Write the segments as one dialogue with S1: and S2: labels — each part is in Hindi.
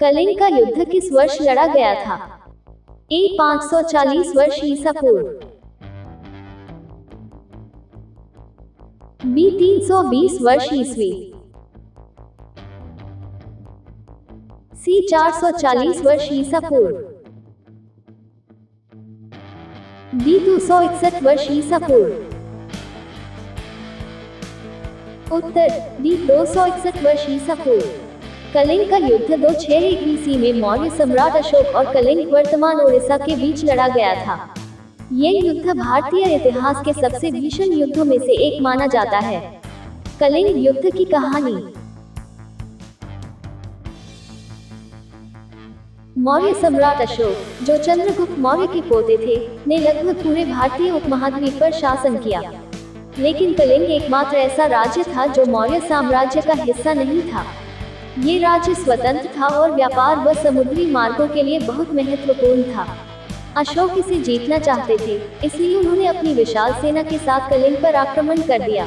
S1: कलिंग का युद्ध किस वर्ष लड़ा गया था? ए 540 वर्ष ईसा पूर्व, बी 320 वर्ष ईस्वी, सी 440 वर्ष ईसा पूर्व, डी 261 वर्ष ईसा पूर्व। उत्तर डी 261 वर्ष ईसा पूर्व। कलिंग का युद्ध 261 ईस्वी में मौर्य सम्राट अशोक और कलिंग वर्तमान ओडिशा के बीच लड़ा गया था। ये युद्ध भारतीय इतिहास के सबसे भीषण युद्धों में से एक माना जाता है। कलिंग युद्ध की कहानी। मौर्य सम्राट अशोक, जो चंद्रगुप्त मौर्य के पोते थे, ने लगभग पूरे भारतीय उपमहाद्वीप पर शासन किया। लेकिन कलिंग एकमात्र ऐसा राज्य था जो मौर्य साम्राज्य का हिस्सा नहीं था। ये राज्य स्वतंत्र था और व्यापार व समुद्री मार्गों के लिए बहुत महत्वपूर्ण था। अशोक इसे जीतना चाहते थे, इसलिए उन्होंने अपनी विशाल सेना के साथ कलिंग पर आक्रमण कर दिया।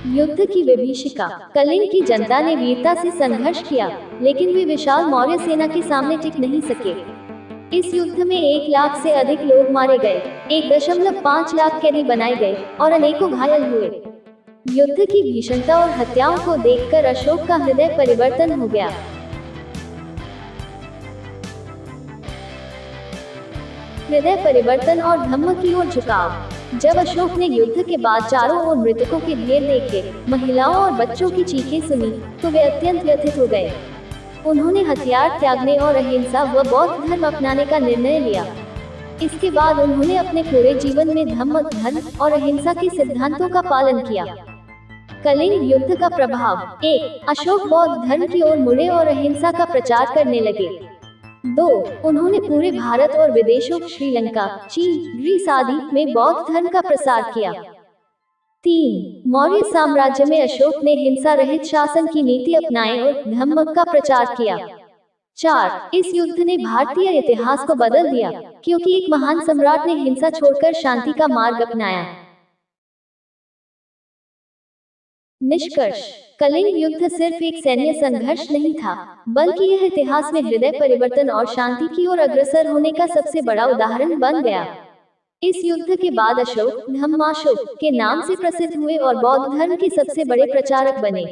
S1: युद्ध की विभीषिका। कलिंग की जनता ने वीरता से संघर्ष किया, लेकिन वे विशाल मौर्य सेना के सामने टिक नहीं सके। इस युद्ध में 1 लाख से अधिक लोग मारे गए, 1.5 लाख कैदी बनाए गए और अनेकों घायल हुए। युद्ध की भीषणता और हत्याओं को देखकर अशोक का हृदय परिवर्तन हो गया। हृदय परिवर्तन और धम्म की ओर झुकाव। जब अशोक ने युद्ध के बाद चारों ओर मृतकों के ढेर देखे, महिलाओं और बच्चों की चीखें सुनी, तो वे अत्यंत व्यथित हो गए। उन्होंने हथियार त्यागने और अहिंसा व बौद्ध धर्म अपनाने का निर्णय लिया। इसके बाद उन्होंने अपने पूरे जीवन में धम्म, धर्म और अहिंसा के सिद्धांतों का पालन किया। कलिंग युद्ध का प्रभाव। 1. अशोक बौद्ध धर्म की ओर मुड़े और अहिंसा का प्रचार करने लगे। 2. उन्होंने पूरे भारत और विदेशों श्रीलंका, चीन, ग्रीस आदि में बौद्ध धर्म का प्रसार किया। 3. मौर्य साम्राज्य में अशोक ने हिंसा रहित शासन की नीति अपनाई और धम्म का प्रचार किया। 4. इस युद्ध ने भारतीय इतिहास को बदल दिया, क्योंकि एक महान सम्राट ने हिंसा छोड़कर शांति का मार्ग अपनाया। निष्कर्ष। कलिंग युद्ध सिर्फ एक सैन्य संघर्ष नहीं था, बल्कि यह इतिहास में हृदय परिवर्तन और शांति की ओर अग्रसर होने का सबसे बड़ा उदाहरण बन गया। इस युद्ध के बाद अशोक धम्माशोक के नाम से प्रसिद्ध हुए और बौद्ध धर्म के सबसे बड़े प्रचारक बने।